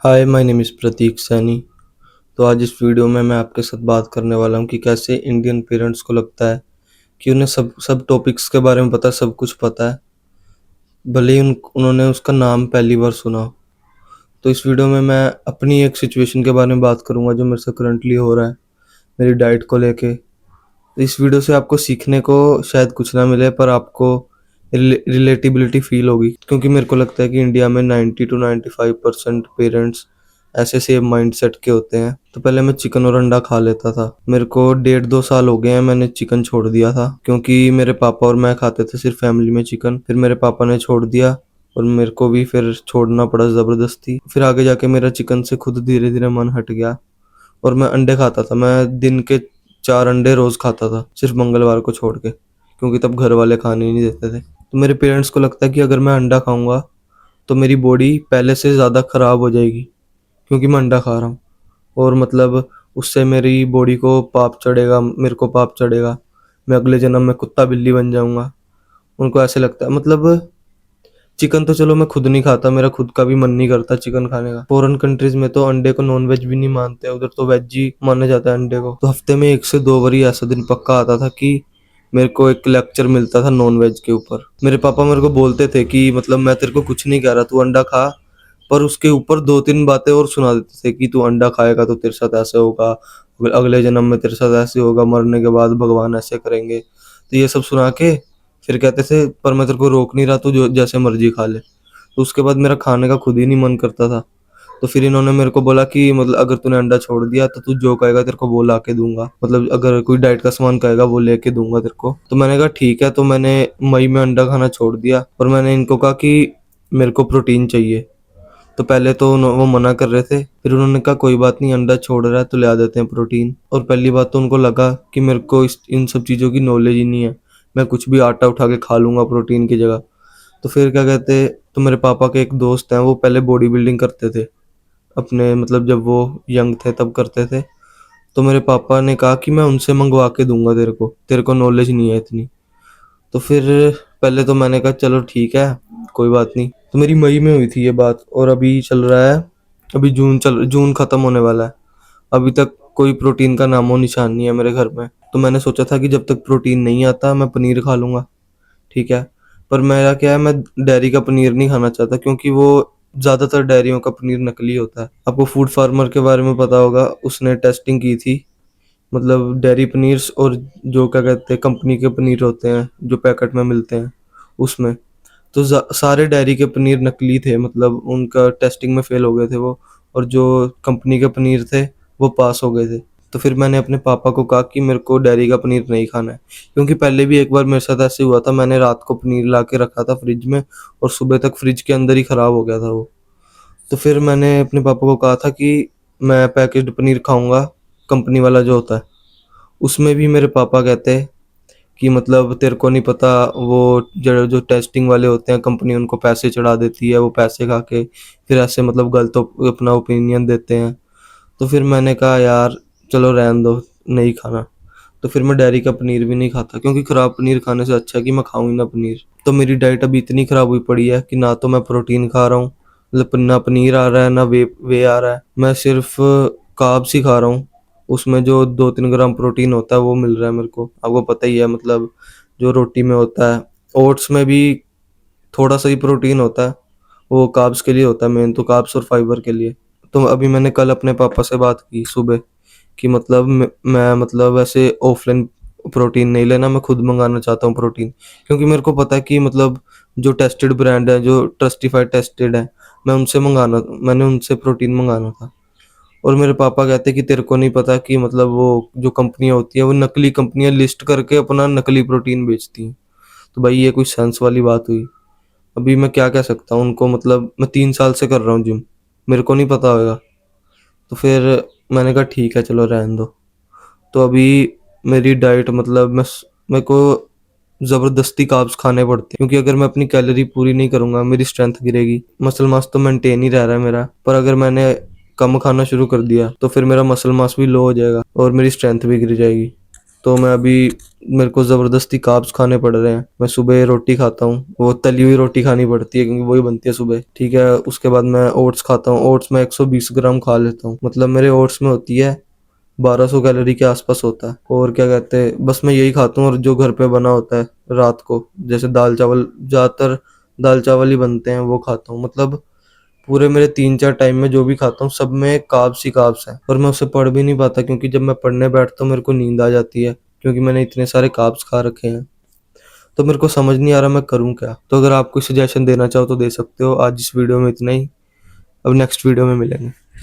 Hi, my name is प्रतीक सैनी। तो आज इस वीडियो में मैं आपके साथ बात करने वाला हूँ कि कैसे इंडियन पेरेंट्स को लगता है कि उन्हें सब सब टॉपिक्स के बारे में पता है, सब कुछ पता है, भले ही उन्होंने उसका नाम पहली बार सुना हो। तो इस वीडियो में मैं अपनी एक सिचुएशन के बारे में बात करूँगा जो मेरे साथ करंटली हो रहा है, मेरी डाइट को लेके। तो इस वीडियो से आपको सीखने को शायद कुछ ना मिले, पर आपको रिलेटिबिलिटी फील होगी, क्योंकि मेरे को लगता है कि इंडिया में 90 टू 95% पेरेंट्स ऐसे सेम माइंडसेट के होते हैं। तो पहले मैं चिकन और अंडा खा लेता था। मेरे को 1.5-2 साल हो गए हैं, मैंने चिकन छोड़ दिया था क्योंकि मेरे पापा और मैं खाते थे सिर्फ फैमिली में चिकन। फिर मेरे पापा ने छोड़ दिया और मेरे को भी फिर छोड़ना पड़ा ज़बरदस्ती। फिर आगे जाके मेरा चिकन से खुद धीरे धीरे मन हट गया और मैं अंडे खाता था। मैं दिन के 4 अंडे रोज़ खाता था, सिर्फ मंगलवार को छोड़ के, क्योंकि तब घर वाले खाने ही नहीं देते थे। तो मेरे पेरेंट्स को लगता है कि अगर मैं अंडा खाऊंगा तो मेरी बॉडी पहले से ज़्यादा ख़राब हो जाएगी, क्योंकि मैं अंडा खा रहा हूँ। और मतलब उससे मेरी बॉडी को पाप चढ़ेगा, मेरे को पाप चढ़ेगा, मैं अगले जन्म में कुत्ता बिल्ली बन जाऊंगा। उनको ऐसे लगता है। मतलब चिकन तो चलो मैं खुद नहीं खाता, मेरा खुद का भी मन नहीं करता चिकन खाने का। फॉरेन कंट्रीज में तो अंडे को नॉन वेज भी नहीं मानते, उधर तो वेज ही माना जाता है अंडे को। तो हफ्ते में 1 से 2 बार ऐसा दिन पक्का आता था कि मेरे को एक लेक्चर मिलता था नॉन वेज के ऊपर। मेरे पापा मेरे को बोलते थे कि मतलब मैं तेरे को कुछ नहीं कह रहा, तू अंडा खा, पर उसके ऊपर 2-3 बातें और सुना देते थे कि तू अंडा खाएगा तो तेरे साथ ऐसे होगा, अगले जन्म में तेरे साथ ऐसे होगा, मरने के बाद भगवान ऐसे करेंगे। तो ये सब सुना के फिर कहते थे पर मैं तेरे को रोक नहीं रहा, तू जो जैसे मर्जी खा ले। तो उसके बाद मेरा खाने का खुद ही नहीं मन करता था। तो फिर इन्होंने मेरे को बोला कि मतलब अगर तूने अंडा छोड़ दिया तो तू जो कहेगा तेरे को वो ला के दूंगा, मतलब अगर कोई डाइट का सामान कहेगा वो लेके दूंगा तेरे को। तो मैंने कहा ठीक है। तो मैंने मई में अंडा खाना छोड़ दिया और मैंने इनको कहा कि मेरे को प्रोटीन चाहिए। तो पहले तो वो मना कर रहे थे, फिर उन्होंने कहा कोई बात नहीं, अंडा छोड़ रहा है तो ले आ देते हैं प्रोटीन। और पहली बात तो उनको लगा कि मेरे को इन सब चीज़ों की नॉलेज ही नहीं है, मैं कुछ भी आटा उठा के खा लूंगा प्रोटीन की जगह। तो फिर क्या कहते, तो मेरे पापा के एक दोस्त हैं, वो पहले बॉडी बिल्डिंग करते थे अपने, मतलब जब वो यंग थे तब करते थे। तो मेरे पापा ने कहा कि मैं उनसे मंगवा के दूंगा तेरे को नॉलेज नहीं है इतनी। तो फिर पहले तो मैंने कहा चलो ठीक है, कोई बात नहीं। तो मेरी मई में हुई थी ये बात और अभी चल रहा है, अभी जून खत्म होने वाला है। अभी तक कोई प्रोटीन का नामो निशान नहीं है मेरे घर में। तो मैंने सोचा था कि जब तक प्रोटीन नहीं आता मैं पनीर खा लूंगा, ठीक है। पर मेरा क्या है, मैं डेयरी का पनीर नहीं खाना चाहता, क्योंकि वो ज़्यादातर डेयरियों का पनीर नकली होता है। आपको फूड फार्मर के बारे में पता होगा, उसने टेस्टिंग की थी, मतलब डेयरी पनीर्स और जो क्या कहते हैं कंपनी के पनीर होते हैं जो पैकेट में मिलते हैं उसमें। तो सारे डेयरी के पनीर नकली थे, मतलब उनका टेस्टिंग में फेल हो गए थे वो, और जो कंपनी के पनीर थे वो पास हो गए थे। तो फिर मैंने अपने पापा को कहा कि मेरे को डेयरी का पनीर नहीं खाना है, क्योंकि पहले भी एक बार मेरे साथ ऐसे हुआ था, मैंने रात को पनीर ला के रखा था फ्रिज में और सुबह तक फ्रिज के अंदर ही ख़राब हो गया था वो। तो फिर मैंने अपने पापा को कहा था कि मैं पैकेज्ड पनीर खाऊंगा, कंपनी वाला जो होता है। उसमें भी मेरे पापा कहते हैं कि मतलब तेरे को नहीं पता, वो जो जो टेस्टिंग वाले होते हैं कंपनी उनको पैसे चढ़ा देती है, वो पैसे खा के फिर ऐसे मतलब गलत अपना ओपिनियन देते हैं। तो फिर मैंने कहा यार चलो रहने दो, नहीं खाना। तो फिर मैं डेयरी का पनीर भी नहीं खाता, क्योंकि ख़राब पनीर खाने से अच्छा है कि मैं खाऊं ही ना पनीर। तो मेरी डाइट अभी इतनी ख़राब हुई पड़ी है कि ना तो मैं प्रोटीन खा रहा हूँ, मतलब ना पनीर आ रहा है ना वे आ रहा है, मैं सिर्फ कार्ब्स ही खा रहा हूँ। उसमें जो 2-3 ग्राम प्रोटीन होता है वो मिल रहा है मेरे को, आपको पता ही है, मतलब जो रोटी में होता है। ओट्स में भी थोड़ा सा ही प्रोटीन होता है, वो कार्ब्स के लिए होता है मेन, तो कार्ब्स और फाइबर के लिए। तो अभी मैंने कल अपने पापा से बात की सुबह कि मतलब मैं मतलब ऐसे ऑफलाइन प्रोटीन नहीं लेना, मैं खुद मंगाना चाहता हूँ प्रोटीन, क्योंकि मेरे को पता है कि मतलब जो टेस्टेड ब्रांड है, जो ट्रस्टिफाइड टेस्टेड है, मैंने उनसे प्रोटीन मंगाना था। और मेरे पापा कहते कि तेरे को नहीं पता कि मतलब वो जो कंपनियां होती हैं वो नकली कंपनियां लिस्ट करके अपना नकली प्रोटीन बेचती हैं। तो भाई ये कोई सेंस वाली बात हुई। अभी मैं क्या कह सकता हूँ उनको, मतलब मैं 3 साल से कर रहा हूँ जिम, मेरे को नहीं पता होगा। तो फिर मैंने कहा ठीक है चलो रहने दो। तो अभी मेरी डाइट मतलब मेरे को ज़बरदस्ती कार्ब्स खाने पड़ते हैं, क्योंकि अगर मैं अपनी कैलोरी पूरी नहीं करूँगा मेरी स्ट्रेंथ गिरेगी। मसल मास तो मेंटेन ही रह रहा है मेरा, पर अगर मैंने कम खाना शुरू कर दिया तो फिर मेरा मसल मास भी लो हो जाएगा और मेरी स्ट्रेंथ भी गिर जाएगी। तो मैं अभी मेरे को ज़बरदस्ती कार्ब्स खाने पड़ रहे हैं। मैं सुबह रोटी खाता हूँ, वो तली हुई रोटी खानी पड़ती है क्योंकि वही बनती है सुबह, ठीक है। उसके बाद मैं ओट्स खाता हूँ, ओट्स मैं 120 ग्राम खा लेता हूँ, मतलब मेरे ओट्स में होती है 1200 कैलोरी के आसपास होता है। और क्या कहते हैं, बस मैं यही खाता हूँ। और जो घर पे बना होता है रात को, जैसे दाल चावल, ज़्यादातर दाल चावल ही बनते हैं, वो खाता हूँ। मतलब पूरे मेरे 3-4 टाइम में जो भी खाता हूँ सब में कार्ब्स ही कार्ब्स हैं। और मैं उसे पढ़ भी नहीं पाता क्योंकि जब मैं पढ़ने बैठता हूँ मेरे को नींद आ जाती है, क्योंकि मैंने इतने सारे कार्ब्स खा रखे हैं। तो मेरे को समझ नहीं आ रहा मैं करूँ क्या। तो अगर आप कोई सजेशन देना चाहो तो दे सकते हो। आज इस वीडियो में इतना ही, अब नेक्स्ट वीडियो में मिलेंगे।